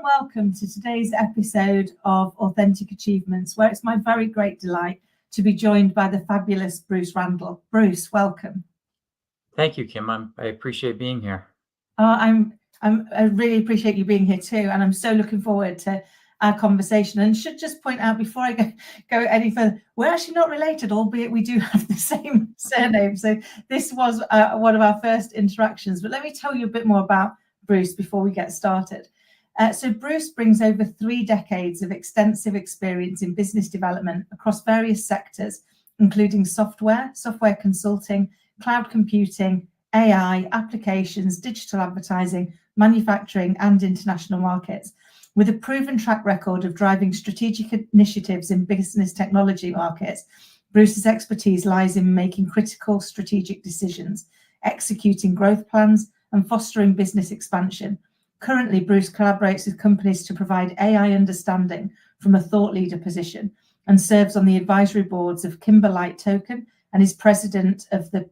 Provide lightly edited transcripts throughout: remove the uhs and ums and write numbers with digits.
welcome to today's episode of Authentic Achievements, where it's my very great delight to be joined by the fabulous Bruce Randall. Bruce, welcome. Thank you, Kim. I appreciate being here. I really appreciate you being here too, and I'm so looking forward to our conversation. And should just point out before I go any further, we're actually not related, albeit we do have the same surname. So this was one of our first interactions. But let me tell you a bit more about Bruce before we get started. So Bruce brings over 3 decades of extensive experience in business development across various sectors, including software consulting, cloud computing, AI, applications, digital advertising, manufacturing, and international markets. With a proven track record of driving strategic initiatives in business technology markets, Bruce's expertise lies in making critical strategic decisions, executing growth plans, and fostering business expansion. Currently, Bruce collaborates with companies to provide AI understanding from a thought leader position and serves on the advisory boards of Kimberlite Token and is president of the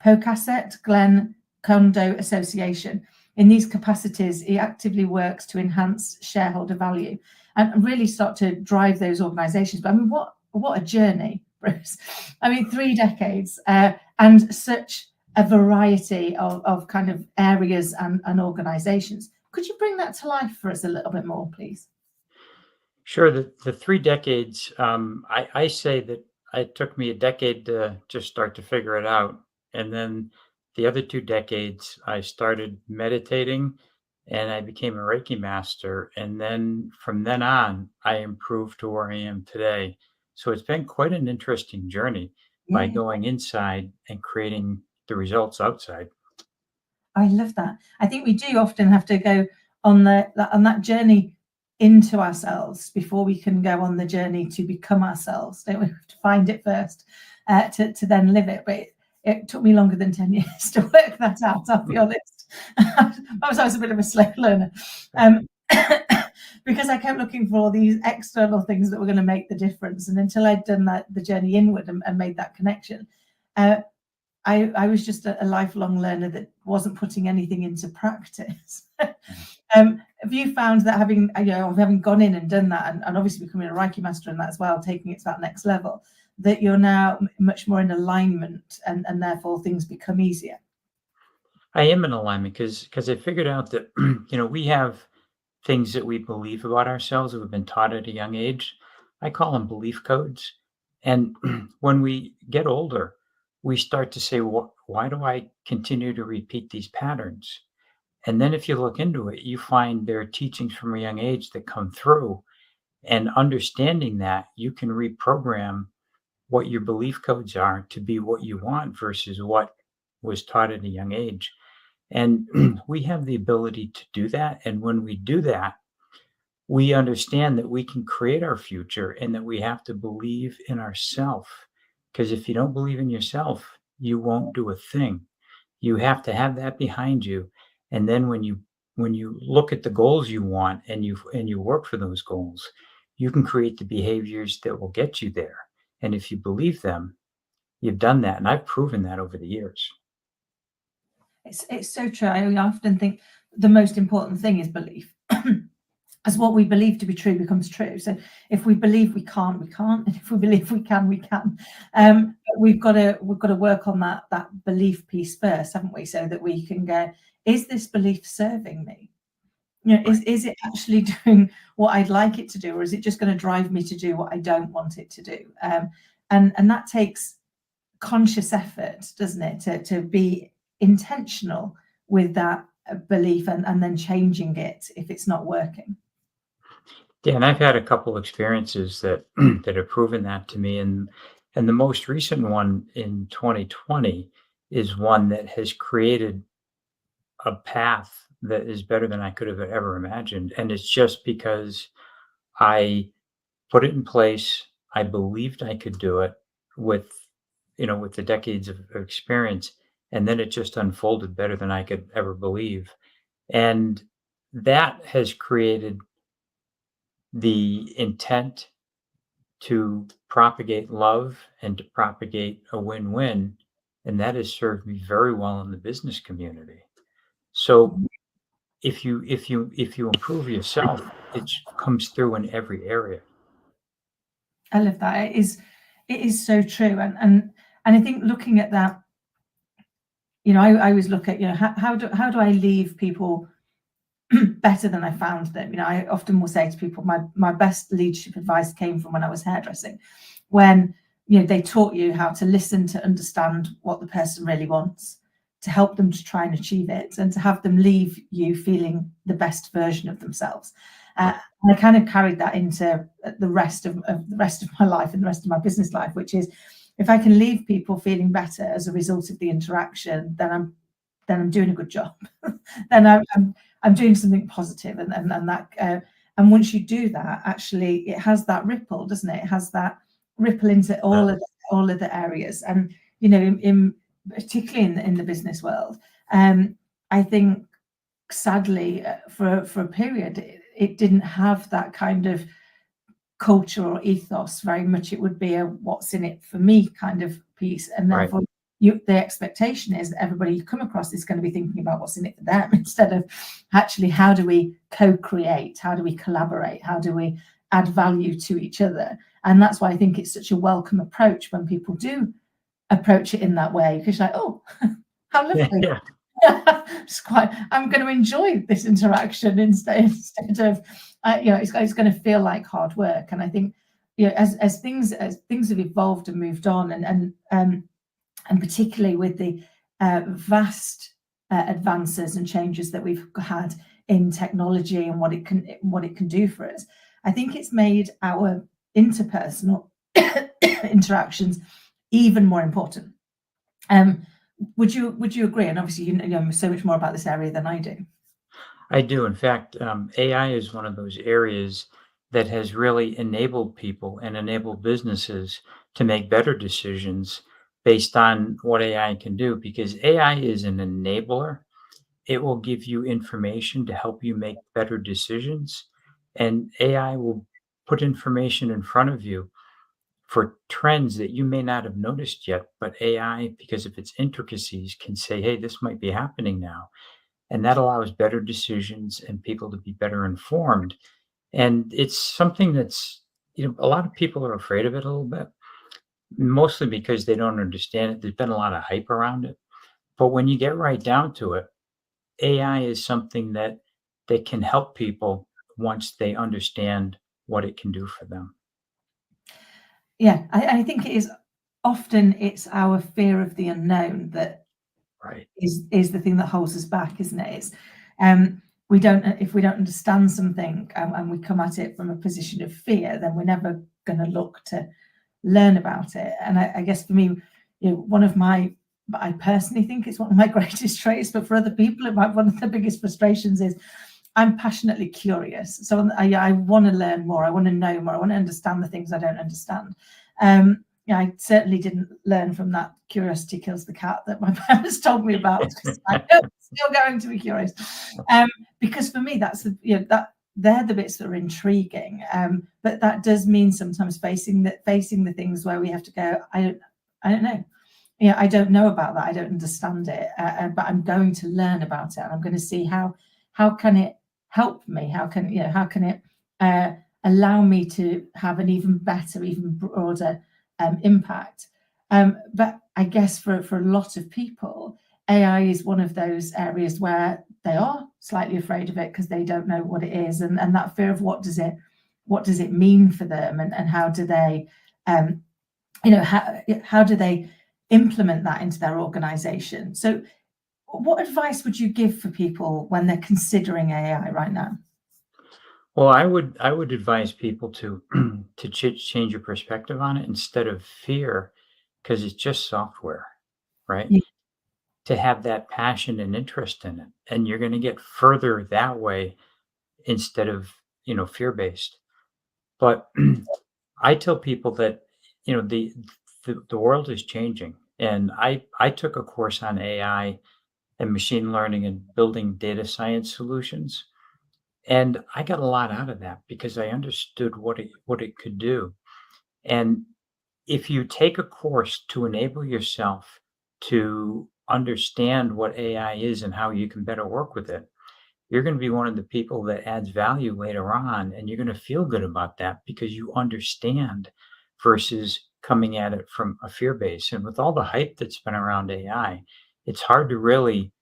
Pocasset Glen Condo Association. In these capacities, he actively works to enhance shareholder value and really start to drive those organizations. But I mean, what a journey, Bruce. I mean, 3 decades and such a variety of kind of areas and organizations. Could you bring that to life for us a little bit more, please? Sure. The 3 decades, I say that it took me a decade to just start to figure it out. And then the other 2 decades, I started meditating and I became a Reiki master. And then from then on, I improved to where I am today. So it's been quite an interesting journey by going inside and creating the results outside. I love that. I think we do often have to go on that journey into ourselves before we can go on the journey to become ourselves. Don't we have to find it first to then live it? But it took me longer than 10 years to work that out, I'll be honest. I was a bit of a slow learner because I kept looking for all these external things that were going to make the difference. And until I'd done the journey inward and made that connection, I was just a lifelong learner that wasn't putting anything into practice. Have you found that having gone in and done that, and obviously becoming a Reiki master in that as well, taking it to that next level, that you're now much more in alignment and therefore things become easier? I am in alignment because I figured out that we have things that we believe about ourselves that we've been taught at a young age. I call them belief codes. And when we get older, we start to say, why do I continue to repeat these patterns? And then if you look into it, you find there are teachings from a young age that come through. And understanding that, you can reprogram what your belief codes are to be what you want versus what was taught at a young age. And we have the ability to do that. And when we do that, we understand that we can create our future and that we have to believe in ourselves. Because if you don't believe in yourself, you won't do a thing. You have to have that behind you. And then when you look at the goals you want and you work for those goals, you can create the behaviors that will get you there. And if you believe them, you've done that. And I've proven that over the years. It's so true. I often think the most important thing is belief. As what we believe to be true becomes true. So if we believe we can't, we can't. And if we believe we can, we can. But we've got to work on that belief piece first, haven't we? So that we can go, is this belief serving me? Is it actually doing what I'd like it to do, or is it just going to drive me to do what I don't want it to do? And that takes conscious effort, doesn't it, to be intentional with that belief and then changing it if it's not working. Yeah, and I've had a couple experiences that have proven that to me, and the most recent one in 2020 is one that has created a path that is better than I could have ever imagined. And it's just because I put it in place. I believed I could do it with the decades of experience. And then it just unfolded better than I could ever believe. And that has created the intent to propagate love and to propagate a win-win. And that has served me very well in the business community. So if you improve yourself, comes through in every area. I love that. It is so true. And I think looking at that, I always look at, how do I leave people better than I found them? I often will say to people, my best leadership advice came from when I was hairdressing, when they taught you how to listen, to understand what the person really wants, to help them to try and achieve it, and to have them leave you feeling the best version of themselves. Right. And I kind of carried that into the rest of my life and the rest of my business life, which is, if I can leave people feeling better as a result of the interaction, then I'm doing a good job. Then I'm doing something positive, and that and once you do that, actually, it has that ripple, doesn't it? It has that ripple into all of the areas, and in particularly in the business world. I think, sadly, for a period, it didn't have that kind of culture or ethos. Very much it would be a what's in it for me kind of piece, and Right. therefore the expectation is that everybody you come across is going to be thinking about what's in it for them, instead of actually, how do we co-create, how do we collaborate, how do we add value to each other. And that's why I think it's such a welcome approach when people do approach it in that way, because like, oh, how lovely. Yeah. I'm going to enjoy this interaction instead of it's going to feel like hard work. And I think, as things have evolved and moved on, and particularly with the vast advances and changes that we've had in technology and what it can do for us, I think it's made our interpersonal interactions even more important. Would you agree? And obviously, you know so much more about this area than I do. I do. In fact, AI is one of those areas that has really enabled people and enabled businesses to make better decisions based on what AI can do, because AI is an enabler. It will give you information to help you make better decisions, and AI will put information in front of you for trends that you may not have noticed yet. But AI, because of its intricacies, can say, hey, this might be happening now. And that allows better decisions and people to be better informed. And it's something that's, a lot of people are afraid of it a little bit, mostly because they don't understand it. There's been a lot of hype around it. But when you get right down to it, AI is something that can help people once they understand what it can do for them. Yeah, I think it is often, it's our fear of the unknown that Right. is the thing that holds us back, isn't it? It's we don't if we don't understand something, and we come at it from a position of fear, then we're never going to look to learn about it. And I guess for me, I personally think it's one of my greatest traits, but for other people, it might be one of the biggest frustrations is, I'm passionately curious. So I want to learn more. I want to know more. I want to understand the things I don't understand. I certainly didn't learn from that curiosity kills the cat that my parents told me about. I'm still going to be curious, because for me, that's that they're the bits that are intriguing. But that does mean sometimes facing the things where we have to go, I don't know. I don't know about that. I don't understand it. But I'm going to learn about it, and I'm going to see how can it help me? How can it allow me to have an even better, even broader impact? But I guess for a lot of people, AI is one of those areas where they are slightly afraid of it because they don't know what it is, and that fear of what does it mean for them, and how do they how do they implement that into their organization? So what advice would you give for people when they're considering AI right now? Well, I would advise people to change your perspective on it instead of fear, because it's just software, right? Yeah. To have that passion and interest in it, and you're going to get further that way instead of fear based. But I tell people that the world is changing, and I took a course on AI and machine learning and building data science solutions. And I got a lot out of that because I understood what it could do. And if you take a course to enable yourself to understand what AI is and how you can better work with it, you're going to be one of the people that adds value later on, and you're going to feel good about that because you understand versus coming at it from a fear base. And with all the hype that's been around AI, it's hard to really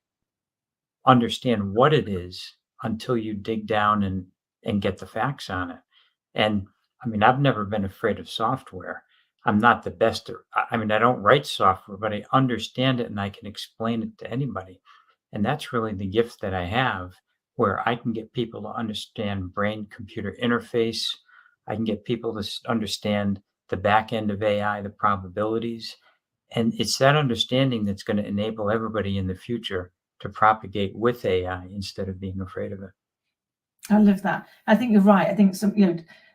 understand what it is until you dig down and get the facts on it. And I mean, I've never been afraid of software. I'm not the best. I mean, I don't write software, but I understand it and I can explain it to anybody. And that's really the gift that I have, where I can get people to understand brain computer interface. I can get people to understand the back end of AI, the probabilities. And it's that understanding that's going to enable everybody in the future to propagate with AI instead of being afraid of it. I love that. I think you're right. I think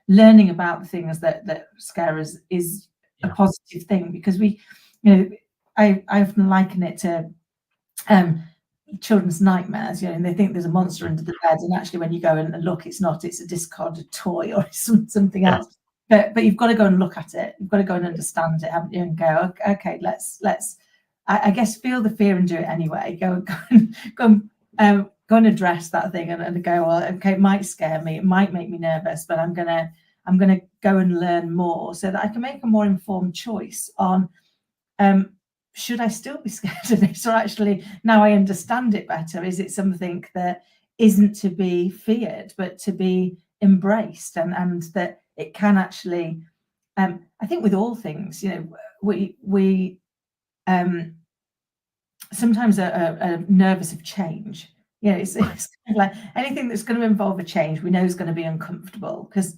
learning about the things that scare us is a positive thing, because I often liken it to children's nightmares, and they think there's a monster under the bed, and actually when you go and look, it's not. It's a discarded toy or something else. But you've got to go and look at it. You've got to go and understand it, haven't you? And go, okay, let's. I guess feel the fear and do it anyway. Go and address that thing and go, well, okay, it might scare me, it might make me nervous, but I'm gonna go and learn more so that I can make a more informed choice on should I still be scared of this, or actually now I understand it better, is it something that isn't to be feared but to be embraced, and that it can actually I think with all things, we sometimes are nervous of change. It's kind of like anything that's going to involve a change, we know is going to be uncomfortable, because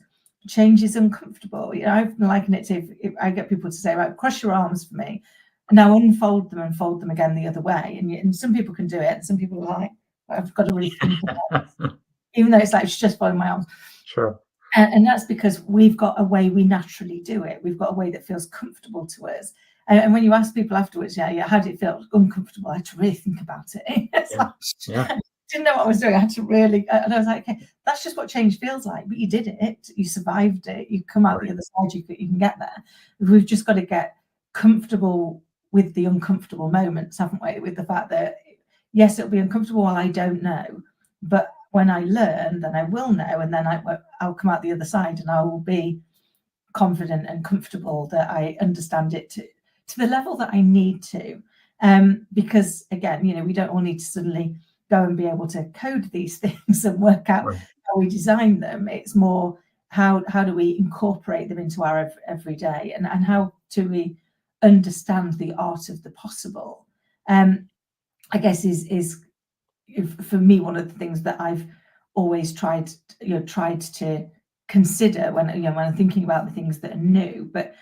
change is uncomfortable. I've likened it to, if I get people to say, right, cross your arms for me, and now unfold them and fold them again the other way. And some people can do it, and some people are like, I've got to really think about it, even though it's like, it's just folding my arms. Sure. And that's because we've got a way we naturally do it. We've got a way that feels comfortable to us. And when you ask people afterwards, how did it feel? Uncomfortable. I had to really think about it. I didn't know what I was doing. I had to really, and I was like, okay, that's just what change feels like. But you did it. You survived it. You come out the other side. You can get there. We've just got to get comfortable with the uncomfortable moments, haven't we? With the fact that, yes, it'll be uncomfortable while I don't know, but when I learn, then I will know, and then I'll come out the other side, and I will be confident and comfortable that I understand it to the level that I need to. Because again, we don't all need to suddenly go and be able to code these things and work out how we design them. It's more how do we incorporate them into our everyday, and how do we understand the art of the possible. I guess is for me one of the things that I've always tried to consider when I'm thinking about the things that are new. But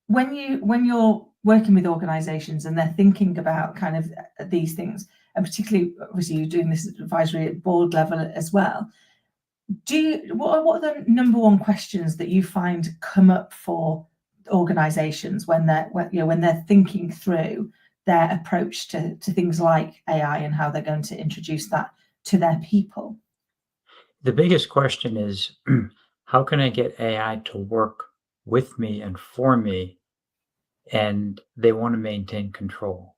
when you're working with organizations and they're thinking about kind of these things, and particularly obviously you're doing this advisory at board level as well, what are the number one questions that you find come up for organizations when they're thinking through their approach to things like AI and how they're going to introduce that to their people? The biggest question is, how can I get AI to work with me and for me? And they want to maintain control.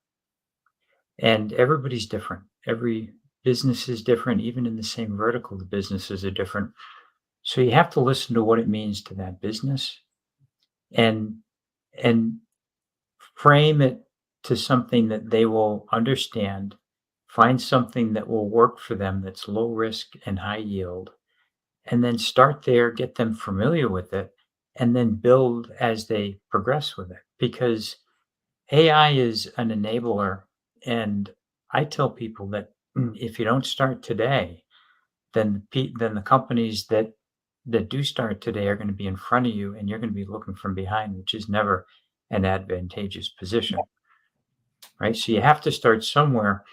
And everybody's different. Every business is different. Even in the same vertical, the businesses are different. So you have to listen to what it means to that business and frame it to something that they will understand, find something that will work for them that's low risk and high yield, and then start there, get them familiar with it, and then build as they progress with it. Because AI is an enabler, and I tell people that if you don't start today, then the companies that do start today are going to be in front of you, and you're going to be looking from behind, which is never an advantageous position, right? So you have to start somewhere.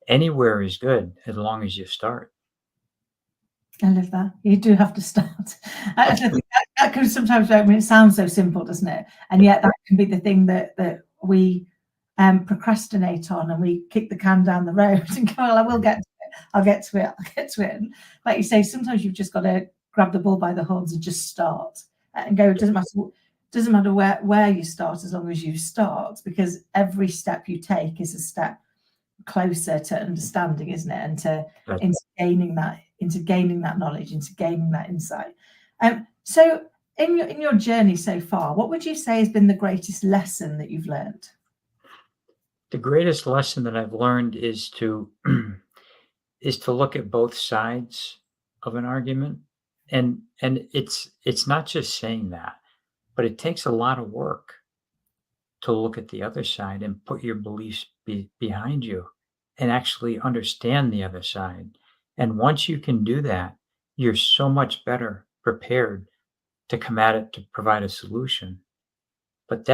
Anywhere is good as long as you start. I love that. You do have to start. I think that can sometimes, it sounds so simple, doesn't it? And yet that can be the thing that we procrastinate on, and we kick the can down the road and go, well, I will get to it. I'll get to it. And like you say, sometimes you've just got to grab the bull by the horns and just start and go. It doesn't matter where you start, as long as you start, because every step you take is a step closer to understanding, isn't it? And to That into gaining that knowledge, into gaining that insight. So in your journey so far, what would you say has been the greatest lesson that you've learned? the greatest lesson that I've learned is to is to look at both sides of an argument, and it's not just saying that, but it takes a lot of work to look at the other side and put your beliefs behind you and actually understand the other side. And once you can do that, you're so much better prepared to come at it to provide a solution. But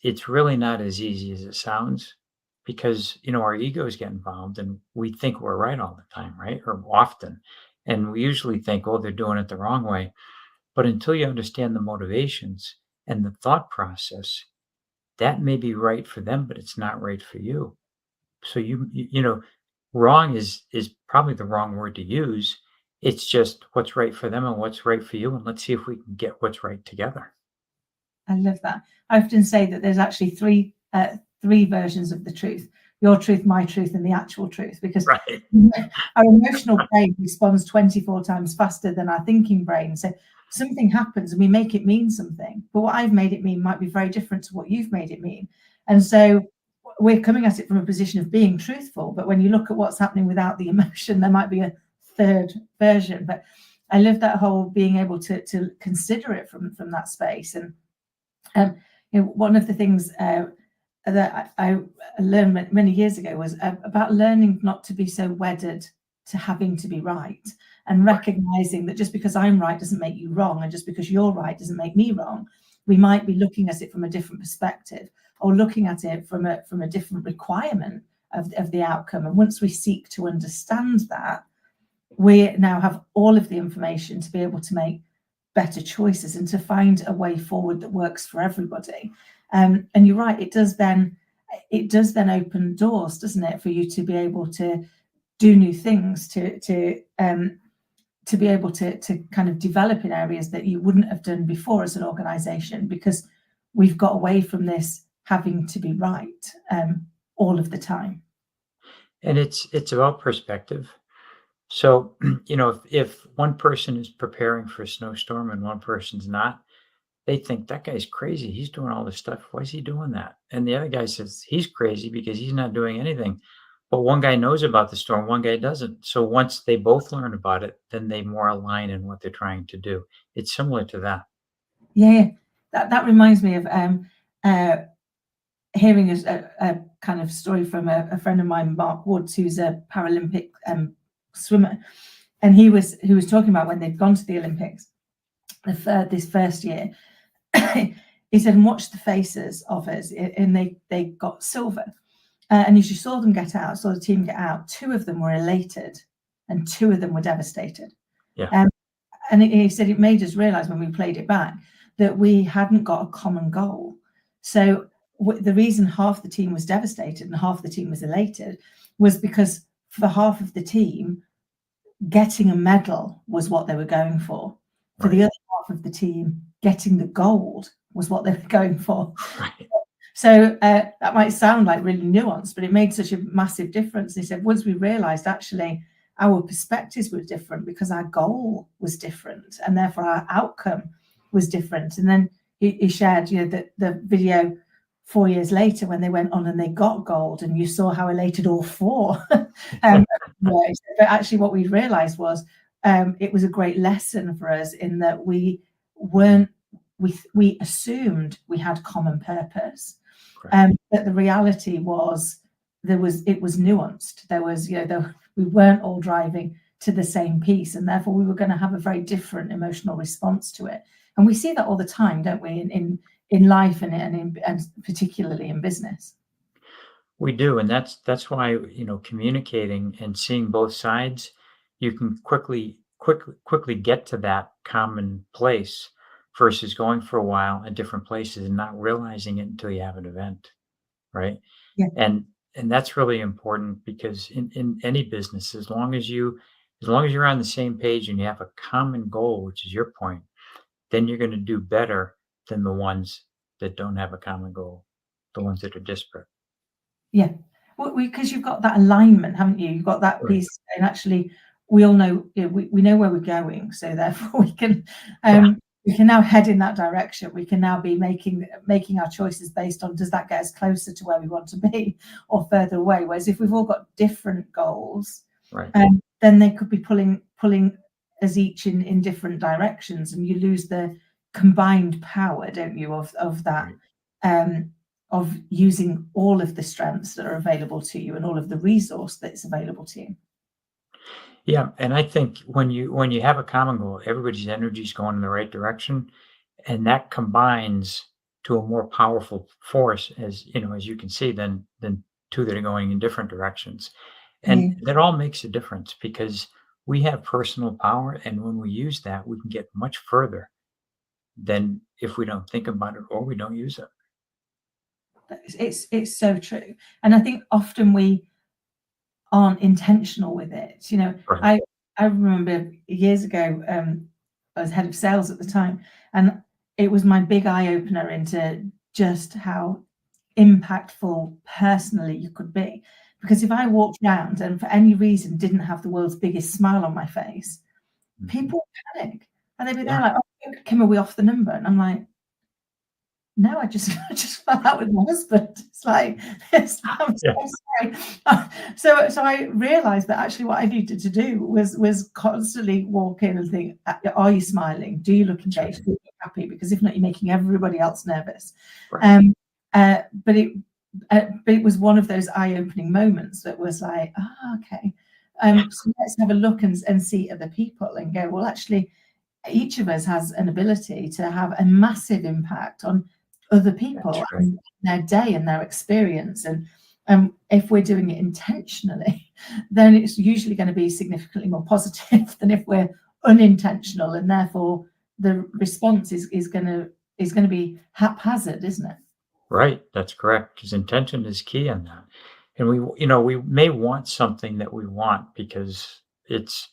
it's really not as easy as it sounds because, our egos get involved and we think we're right all the time, right? Or often. And we usually think, oh, they're doing it the wrong way. But until you understand the motivations and the thought process, that may be right for them, but it's not right for you. So wrong is probably the wrong word to use. It's just what's right for them and what's right for you, and let's see if we can get what's right together. I love that. I often say that there's actually three versions of the truth: your truth, my truth, and the actual truth. Because Right. our emotional brain responds 24 times faster than our thinking brain. So something happens and we make it mean something, but what I've made it mean might be very different to what you've made it mean. And so we're coming at it from a position of being truthful, but when you look at what's happening without the emotion, there might be a third version. But I love that whole being able to consider it from that space. And one of the things that I learned many years ago was about learning not to be so wedded to having to be right, and recognizing that just because I'm right doesn't make you wrong, and just because you're right doesn't make me wrong. We might be looking at it from a different perspective, or looking at it from a different requirement of the outcome. And once we seek to understand that, we now have all of the information to be able to make better choices and to find a way forward that works for everybody. And you're right, it does then open doors, doesn't it, for you to be able to do new things, to be able to kind of develop in areas that you wouldn't have done before as an organization, because we've got away from this having to be right all of the time. And it's about perspective. So, if one person is preparing for a snowstorm and one person's not, they think that guy's crazy. He's doing all this stuff. Why is he doing that? And the other guy says he's crazy because he's not doing anything. But one guy knows about the storm, one guy doesn't. So once they both learn about it, then they more align in what they're trying to do. It's similar to that. Yeah, that reminds me of hearing a kind of story from a friend of mine, Mark Woods, who's a Paralympic swimmer, and he was talking about when they'd gone to the Olympics this first year. He said, and watch the faces of us, and they got silver. And as you saw them get out, saw the team get out, two of them were elated and two of them were devastated. Yeah. And he said it made us realize when we played it back that we hadn't got a common goal. So the reason half the team was devastated and half the team was elated was because for half of the team, getting a medal was what they were going for. For the other half of the team, getting the gold was what they were going for. Right. So that might sound like really nuanced, but it made such a massive difference. He said, once we realized actually our perspectives were different because our goal was different and therefore our outcome was different. And then he shared, that the video 4 years later when they went on and they got gold, and you saw how elated all four were. But actually what we realized was it was a great lesson for us in that we assumed we had common purpose. But the reality was it was nuanced. There was, we weren't all driving to the same piece, and therefore we were going to have a very different emotional response to it. And we see that all the time, don't we, in life and particularly in business. We do, and that's why, communicating and seeing both sides, you can quickly get to that common place versus going for a while at different places and not realizing it until you have an event, right? Yeah. And that's really important because in any business, as long as you're on the same page and you have a common goal, which is your point, then you're going to do better than the ones that don't have a common goal, the ones that are disparate. Yeah. Well, because you've got that alignment, haven't you? You've got that Right. piece, and actually, we all know, we know where we're going, so therefore Yeah. we can now head in that direction. We can now be making our choices based on, does that get us closer to where we want to be or further away? Whereas if we've all got different goals, Right. then they could be pulling us each in different directions, and you lose the combined power, don't you, of that. Right. Of using all of the strengths that are available to you and all of the resource that's available to you. Yeah, and I think when you have a common goal, everybody's energy is going in the right direction, and that combines to a more powerful force, as you know, as you can see, than two that are going in different directions. And Yeah. that all makes a difference because we have personal power, and when we use that, we can get much further than if we don't think about it or we don't use it. It's so true. And I think often we aren't intentional with it. Right. I remember years ago, I was head of sales at the time, and it was my big eye opener into just how impactful personally you could be. Because if I walked around and for any reason didn't have the world's biggest smile on my face, Mhm. people would panic. And they'd be there Yeah. like, "Oh, Kim, are we off the number?" And I'm like, "No, I just I just fell out with my husband." It's like, I'm Yeah. so sorry. So I realized that actually what I needed to do was constantly walk in and think, are you smiling? Do you look That's right. engaged? Do you look happy? Because if not, you're making everybody else nervous. Right. Um, uh, but it but it was one of those eye-opening moments that was like, okay. Yeah. So let's have a look and see other people and go, well, actually, each of us has an ability to have a massive impact on other That's people right. and their day and their experience. And if we're doing it intentionally, then it's usually going to be significantly more positive than if we're unintentional, and therefore the response is going to be haphazard, isn't it? Right, that's correct. Because intention is key on that. And we may want something that we want because it's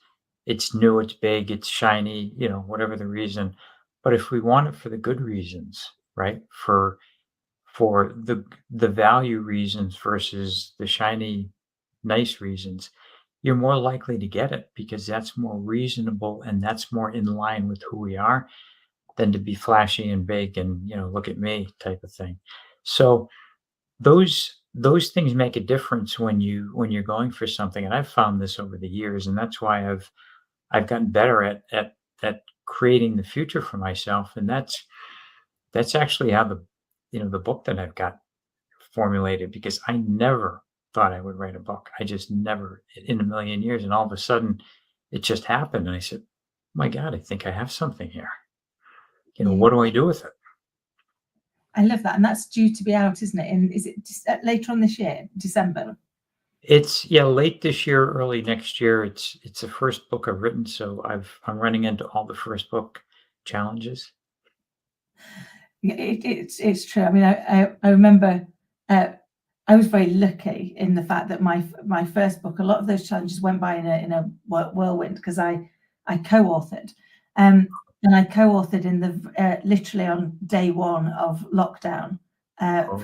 new, it's big, it's shiny, whatever the reason. But if we want it for the good reasons, right? For the value reasons versus the shiny, nice reasons, you're more likely to get it because that's more reasonable and that's more in line with who we are than to be flashy and big and, look at me type of thing. So those things make a difference when you're going for something, and I've found this over the years, and that's why I've gotten better at creating the future for myself, and that's actually how the book that I've got formulated because I never thought I would write a book. I just never in a million years, and all of a sudden it just happened, and I said, "My God, I think I have something here. Yeah, What do I do with it?" I love that, and that's due to be out, isn't it? And is it later on this year, December? It's yeah, late this year, early next year. It's the first book I've written, so I'm running into all the first book challenges. Yeah, it's true. I mean, I remember uh, I was very lucky in the fact that my first book, a lot of those challenges went by in a whirlwind because I co-authored, and I co-authored in the literally on day one of lockdown. Oh,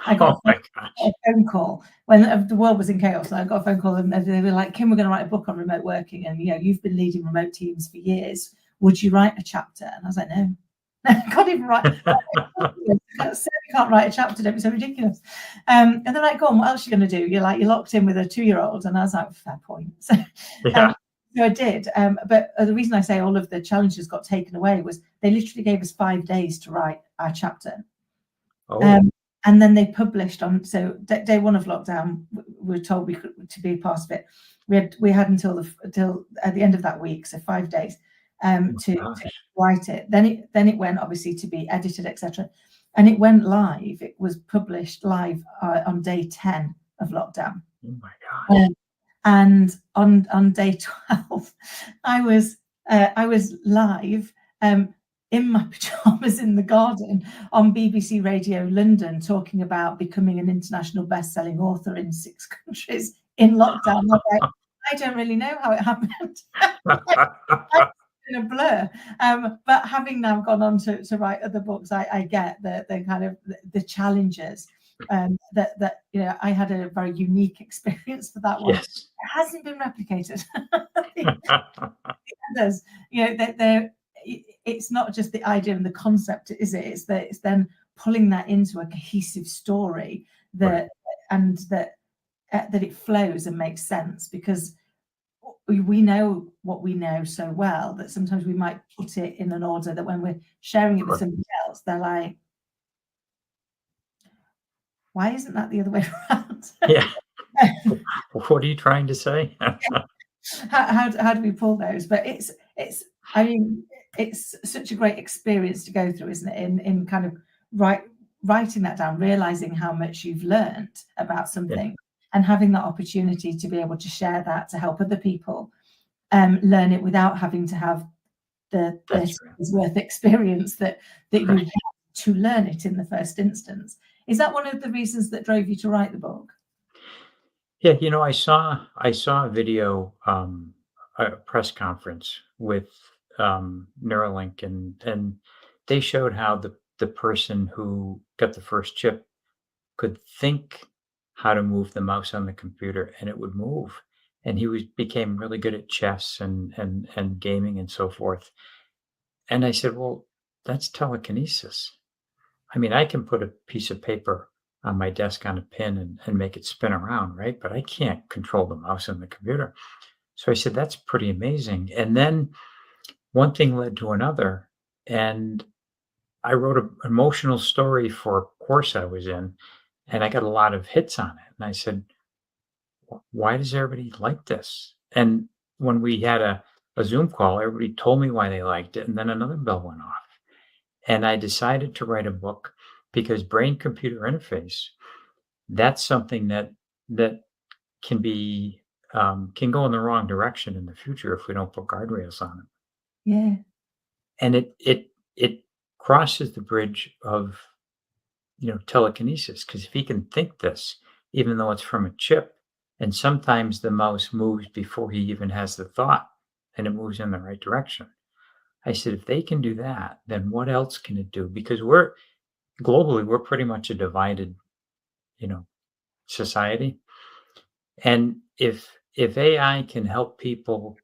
I got oh my a gosh. phone call when the world was in chaos. I got a phone call and they were like, "Kim, we're going to write a book on remote working, and you've been leading remote teams for years. Would you write a chapter?" And I was like, "No, I can't even write. I certainly can't write a chapter. Don't be so ridiculous." And they're like, "Go on, what else are you going to do? You're locked in with a 2-year-old." And I was like, "Fair point." Yeah. Um, so I did. But the reason I say all of the challenges got taken away was they literally gave us 5 days to write our chapter. Oh, Um, and then they published on, so day one of lockdown, we were told we could to be a part of it. We had until at the end of that week, so 5 days, oh my to gosh. write it. Then it went obviously to be edited, etc. And it went live. It was published live on day 10 of lockdown. Oh my gosh. Um, and on day 12, I was live in my pajamas in the garden on BBC Radio London talking about becoming an international best-selling author in 6 countries in lockdown. I'm like, I don't really know how it happened. In a blur. But having now gone on to write other books, I get the kind of the challenges. that I had a very unique experience for that one. It Yes. hasn't been replicated. The others, that it's not just the idea and the concept, is it? It's then pulling that into a cohesive story Right. that it flows and makes sense, because we know what we know so well that sometimes we might put it in an order that when we're sharing it with Sure. somebody else, they're like, why isn't that the other way around? Yeah. What are you trying to say? How do we pull those? But I mean, it's such a great experience to go through, isn't it? In kind of writing that down, realizing how much you've learned about Yeah, something, and having that opportunity to be able to share that to help other people learn it without having to have the that's 30 right. years worth experience that you Right. had to learn it in the first instance. Is that one of the reasons that drove you to write the book? Yeah, I saw a video, a press conference with Neuralink, and they showed how the person who got the first chip could think how to move the mouse on the computer and it would move. And he became really good at chess and gaming and so forth. And I said, well, that's telekinesis. I mean, I can put a piece of paper on my desk on a pin and make it spin around, right? But I can't control the mouse on the computer. So I said, that's pretty amazing. And then one thing led to another. And I wrote an emotional story for a course I was in, and I got a lot of hits on it. And I said, why does everybody like this? And when we had a Zoom call, everybody told me why they liked it. And then another bell went off. And I decided to write a book because brain computer interface, that's something that can be can go in the wrong direction in the future if we don't put guardrails on it. Yeah. And it crosses the bridge of telekinesis, because if he can think this, even though it's from a chip, and sometimes the mouse moves before he even has the thought, and it moves in the right direction. I said, if they can do that, then what else can it do? Because we're pretty much a divided, you know, society. And if AI can help people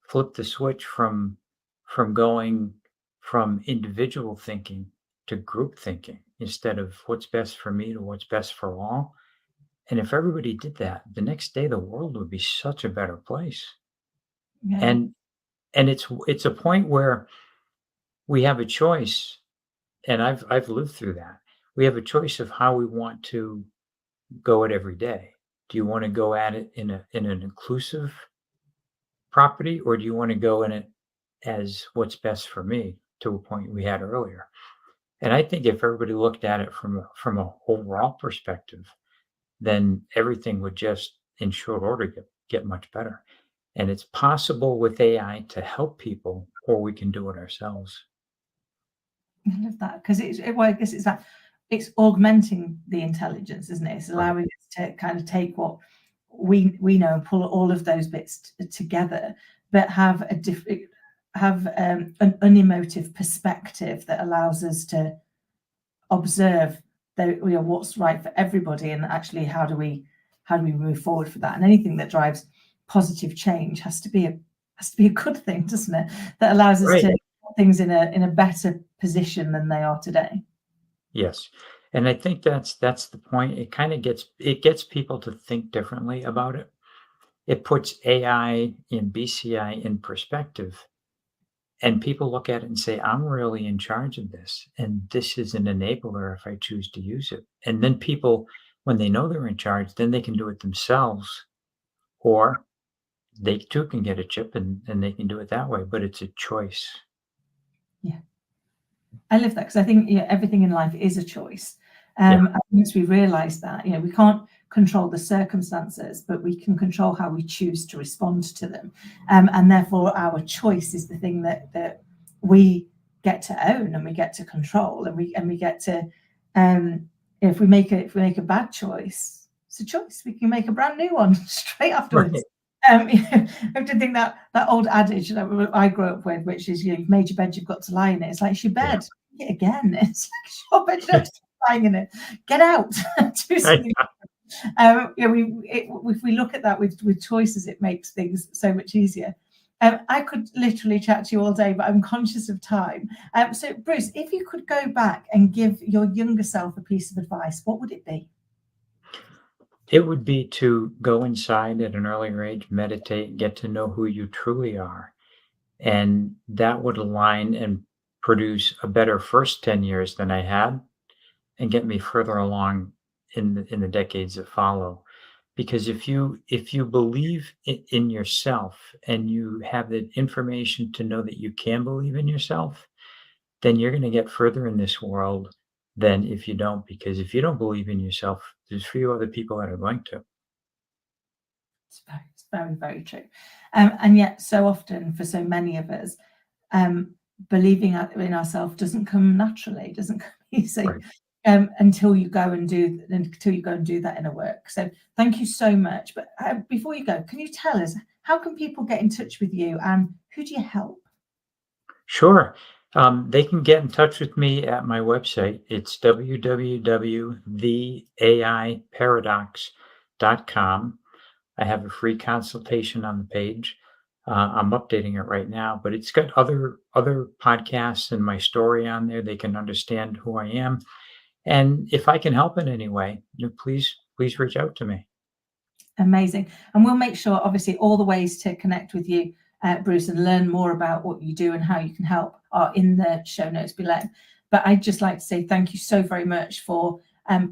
flip the switch from going from individual thinking to group thinking, instead of what's best for me to what's best for all. And if everybody did that, the next day the world would be such a better place. Yeah. And it's a point where we have a choice, and I've lived through that. We have a choice of how we want to go it every day. Do you want to go at it in an inclusive property, or do you want to go in it as what's best for me, to a point we had earlier? And I think if everybody looked at it from a overall perspective, then everything would just, in short order, get much better. And it's possible with AI to help people, or we can do it ourselves. I love that, because well, I guess it's augmenting the intelligence, isn't it? It's Right. allowing us to kind of take what we know and pull all of those bits together, but have an unemotive perspective that allows us to observe what's right for everybody, and actually how do we move forward for that. And anything that drives positive change has to be a good thing, doesn't it? That allows us Right. to put things in a better position than they are today. Yes. And I think that's the point. It gets people to think differently about it. It puts AI and BCI in perspective, and people look at it and say, I'm really in charge of this. And this is an enabler if I choose to use it. And then people, when they know they're in charge, then they can do it themselves, or they too can get a chip and they can do it that way. But it's a choice. Yeah, I love that, because I think everything in life is a choice. Yeah. And once we realise that, we can't control the circumstances, but we can control how we choose to respond to them. And therefore, our choice is the thing that we get to own, and we get to control, and we get to. If we make a bad choice, it's a choice. We can make a brand new one straight afterwards. Right. I have to think that old adage that I grew up with, which is, you've made your bed, you've got to lie in it. It's like, it's your Yeah. bed, it again. It's like, it's your bed, you don't have to lying in it. Get out. Do Right. something. If we look at that with choices, it makes things so much easier. I could literally chat to you all day, but I'm conscious of time. So, Bruce, if you could go back and give your younger self a piece of advice, what would it be? It would be to go inside at an earlier age, meditate, get to know who you truly are. And that would align and produce a better first 10 years than I had and get me further along in the decades that follow. Because if you believe in yourself and you have the information to know that you can believe in yourself, then you're going to get further in this world than if you don't. Because if you don't believe in yourself, there's few other people that are going to. It's very, very true. And yet, so often for so many of us, um, believing in ourselves doesn't come naturally, doesn't come easy. Right. Until you go and do that inner work. So thank you so much. But before you go, can you tell us how can people get in touch with you and who do you help? Sure. They can get in touch with me at my website. It's www.theaiparadox.com. I have a free consultation on the page. I'm updating it right now, but it's got other podcasts and my story on there. They can understand who I am, and if I can help in any way, please reach out to me. Amazing. And we'll make sure, obviously, all the ways to connect with you, Bruce, and learn more about what you do and how you can help are in the show notes below. But I'd just like to say thank you so very much for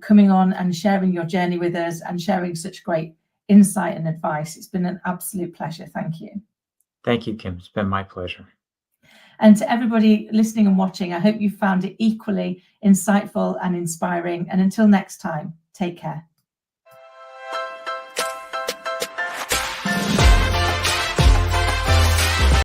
coming on and sharing your journey with us and sharing such great insight and advice. It's been an absolute pleasure. Thank you. Thank you, Kim. It's been my pleasure. And to everybody listening and watching, I hope you found it equally insightful and inspiring. And until next time, take care.